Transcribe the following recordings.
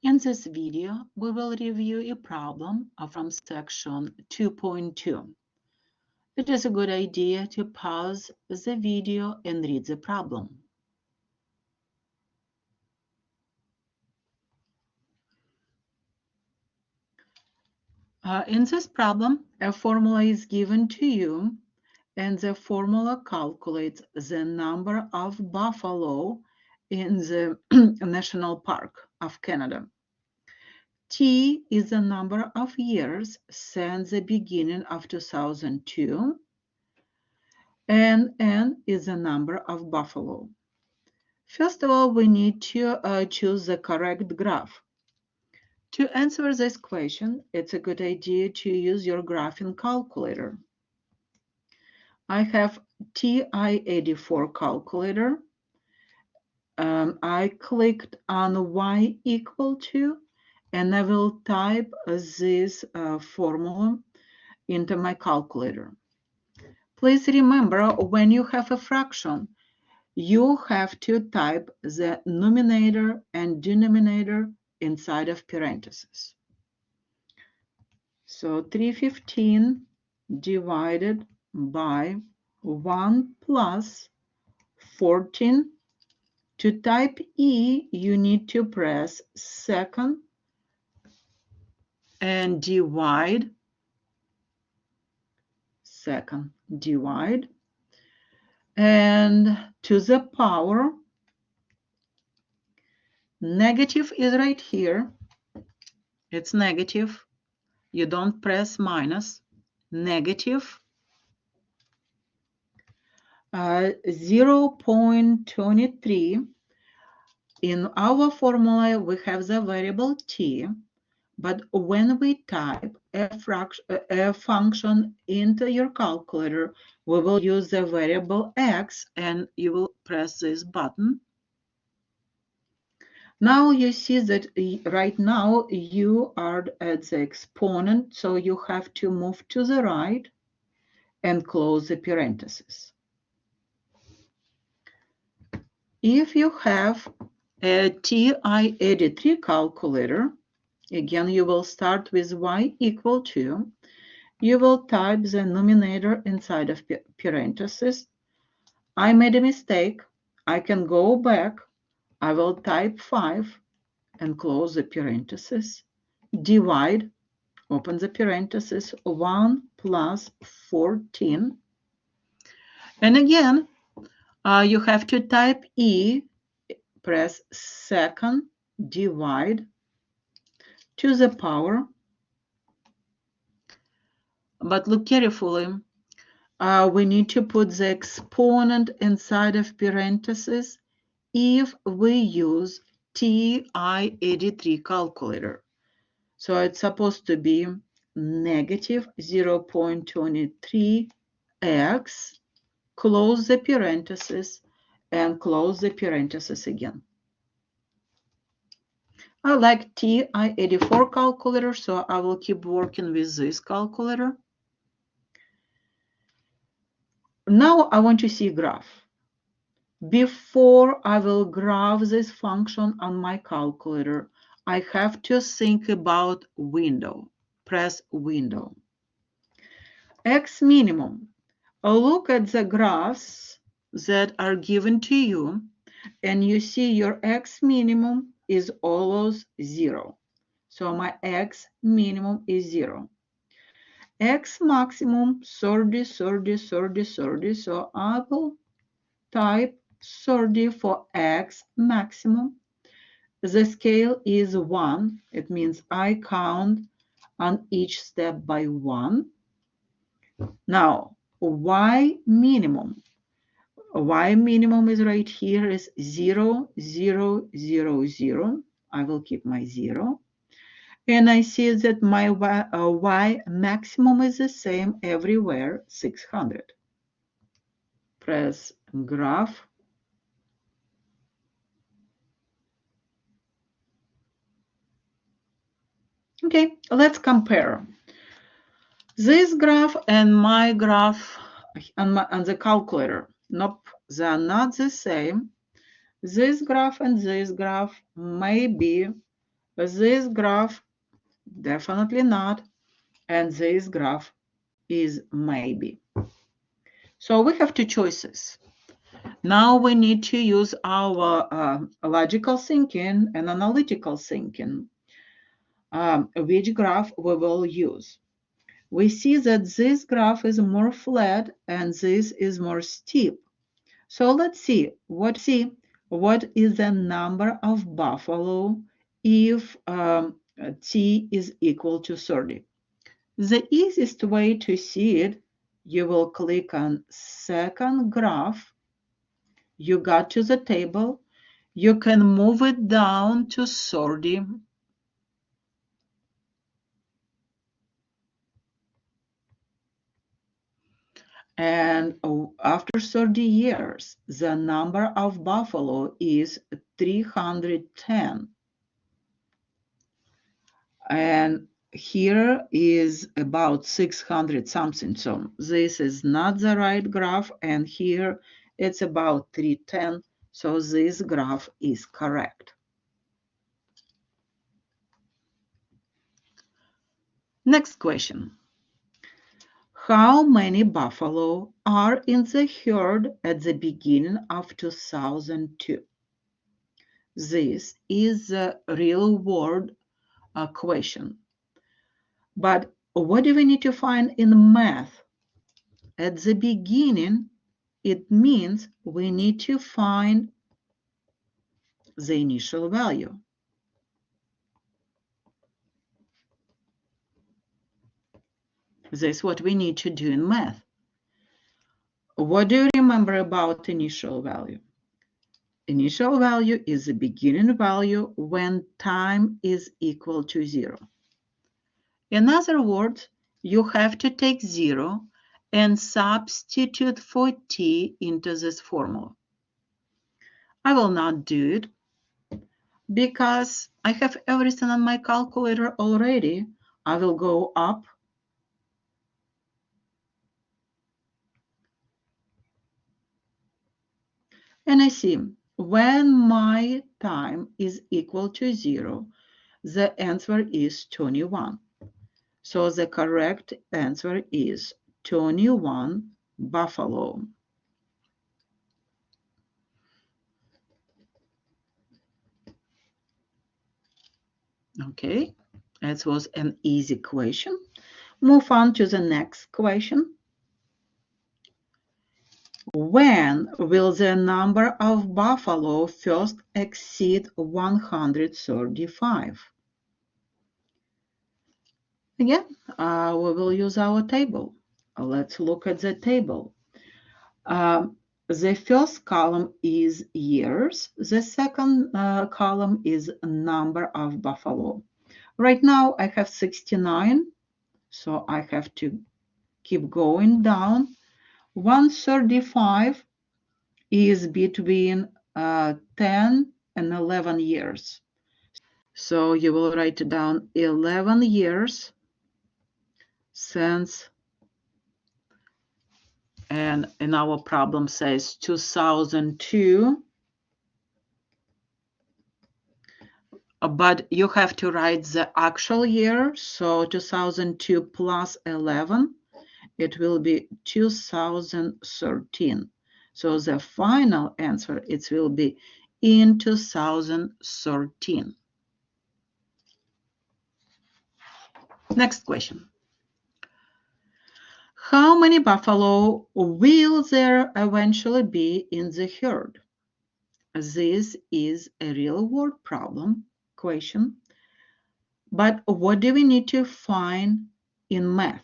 In this video, we will review a problem from section 2.2. It is a good idea to pause the video and read the problem. In this problem, a formula is given to you, and the formula calculates the number of buffalo in the National Park of Canada. T is the number of years since the beginning of 2002, and N is the number of buffalo. First of all, we need to choose the correct graph. To answer this question, it's a good idea to use your graphing calculator. I have TI-84 calculator. I clicked on y equal to, and I will type this formula into my calculator. Please remember, when you have a fraction, you have to type the numerator and denominator inside of parentheses. So 315 divided by 1 plus 14. To type E, you need to press second and divide. Second, divide. And to the power, negative is right here. It's negative. You don't press minus. Negative 0.23. In our formula, we have the variable t, but when we type a function into your calculator, we will use the variable x, and you will press this button. Now you see that right now you are at the exponent, so you have to move to the right and close the parentheses. If you have a TI-83 calculator, again, you will start with y equal to. You will type the numerator inside of parentheses. I made a mistake. I can go back. I will type 5 and close the parentheses. Divide, open the parentheses, 1 plus 14. And again, you have to type E, press second, divide to the power. But look carefully. We need to put the exponent inside of parentheses if we use TI-83 calculator. So it's supposed to be negative 0.23x, close the parentheses, and close the parentheses again. I like TI-84 calculator, so I will keep working with this calculator. Now I want to see graph. Before I will graph this function on my calculator, I have to think about window. Press window. X minimum. Look at the graphs that are given to you, and you see your X minimum is always 0. So my X minimum is 0. X maximum 30, 30, 30, 30. So I will type 30 for X maximum. The scale is 1. It means I count on each step by 1. Now, Y minimum. Y minimum is right here is 0, 0, 0, 0. I will keep my 0. And I see that my Y maximum is the same everywhere, 600. Press graph. Okay, let's compare this graph and my graph on the calculator. Nope, they are not the same. This graph and this graph may be This graph, definitely not, and this graph is maybe. So we have two choices. Now we need to use our logical thinking and analytical thinking. Which graph we will use? We see that this graph is more flat and this is more steep. So let's see what is the number of buffalo if t is equal to 30. The easiest way to see it, you will click on second graph. You got to the table. You can move it down to 30. And after 30 years, the number of buffalo is 310. And here is about 600 something. So this is not the right graph. And here it's about 310. So this graph is correct. Next question. How many buffalo are in the herd at the beginning of 2002? This is a real world question. But what do we need to find in math? At the beginning, it means we need to find the initial value. This is what we need to do in math. What do you remember about initial value? Initial value is the beginning value when time is equal to 0. In other words, you have to take 0 and substitute for t into this formula. I will not do it because I have everything on my calculator already. I will go up and I see when my time is equal to 0, the answer is 21. So the correct answer is 21 buffalo. Okay, that was an easy question. Move on to the next question. When will the number of buffalo first exceed 135? Again, we will use our table. Let's look at the table. The first column is years. The second column is number of buffalo. Right now I have 69, so I have to keep going down. 135 is between 10 and 11 years. So you will write down 11 years since, and in our problem says 2002. But you have to write the actual year. So 2002 plus 11, it will be 2013. So the final answer, it will be in 2013. Next question. How many buffalo will there eventually be in the herd? This is a real world problem question. But what do we need to find in math?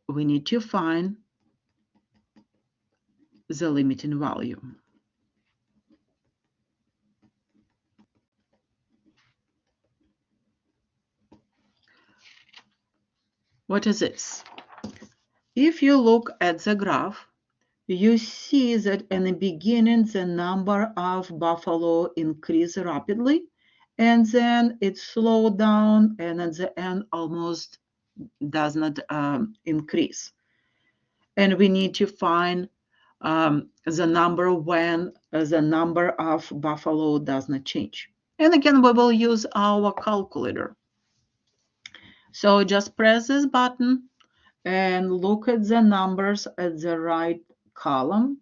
We need to find the limiting value. What is this? If you look at the graph, you see that in the beginning the number of buffalo increased rapidly, and then it slowed down, and at the end almost does not increase. And we need to find the number when the number of buffalo does not change. And again, we will use our calculator. So just press this button and look at the numbers at the right column.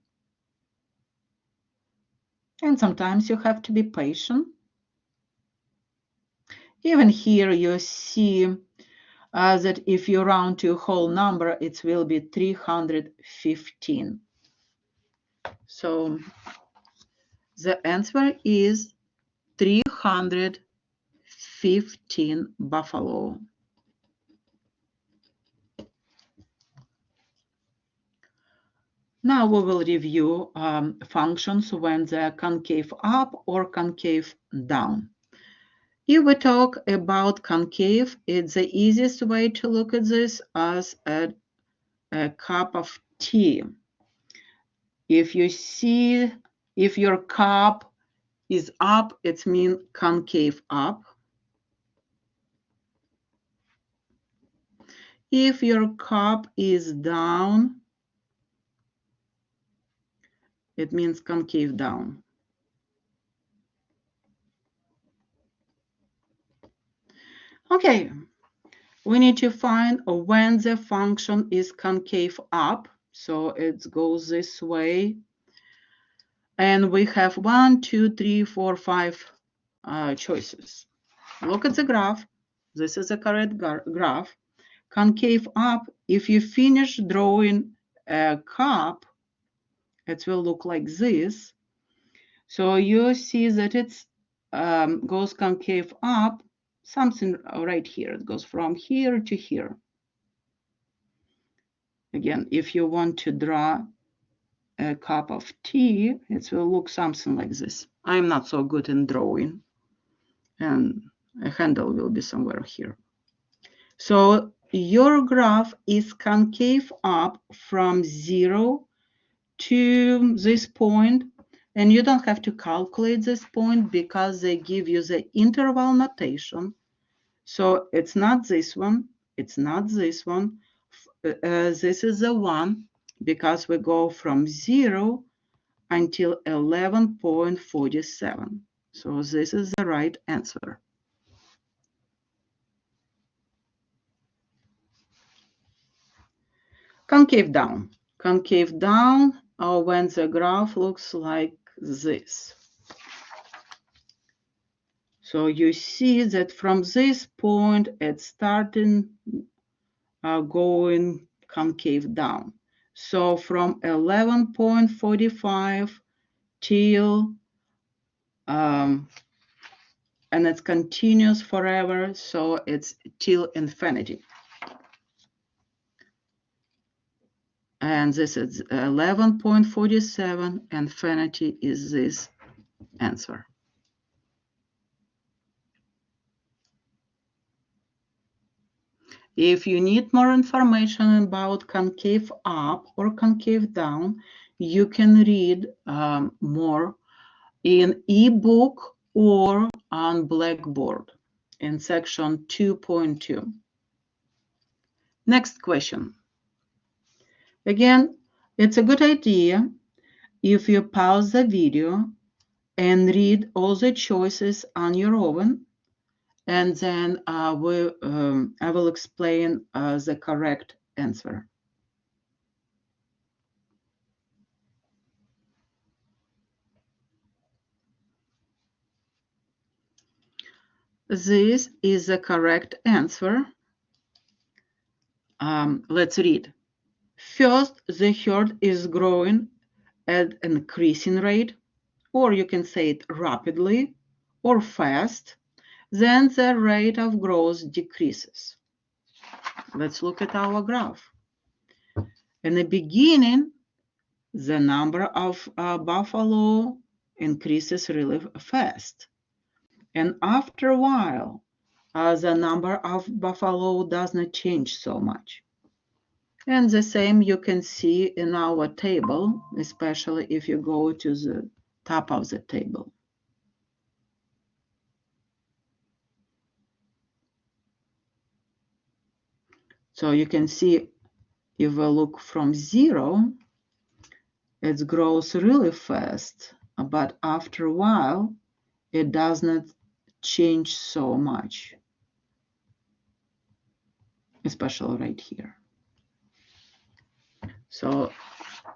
And sometimes you have to be patient. Even here you see that if you round to a whole number, it will be 315. So the answer is 315 buffalo. Now we will review functions when they're concave up or concave down. If we talk about concave, it's the easiest way to look at this as a cup of tea. If you see, if your cup is up, it means concave up. If your cup is down, it means concave down. Okay, we need to find when the function is concave up. So it goes this way. And we have 1, 2, 3, 4, 5 choices. Look at the graph. This is the correct graph. Concave up, if you finish drawing a cup, it will look like this. So you see that it goes concave up, something right here. It goes from here to here. Again, if you want to draw a cup of tea, it will look something like this. I'm not so good in drawing, and a handle will be somewhere here. So your graph is concave up from 0 to this point, and you don't have to calculate this point because they give you the interval notation. So it's not this one, it's not this one. This is the one because we go from 0 until 11.47. So this is the right answer. Concave down. Concave down when the graph looks like this. So you see that from this point, it's starting going concave down. So from 11.45 till, and it continues forever, so it's till infinity. And this is 11.47, infinity is this answer. If you need more information about concave up or concave down, you can read more in ebook or on Blackboard in section 2.2. Next question. Again, it's a good idea if you pause the video and read all the choices on your own, and then I will explain the correct answer. This is the correct answer. Let's read. First, the herd is growing at an increasing rate, or you can say it rapidly or fast. Then the rate of growth decreases. Let's look at our graph. In the beginning, the number of buffalo increases really fast. And after a while, the number of buffalo does not change so much. And the same you can see in our table, especially if you go to the top of the table. So you can see if we look from 0, it grows really fast, but after a while, it does not change so much, especially right here. So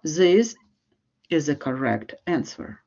this is the correct answer.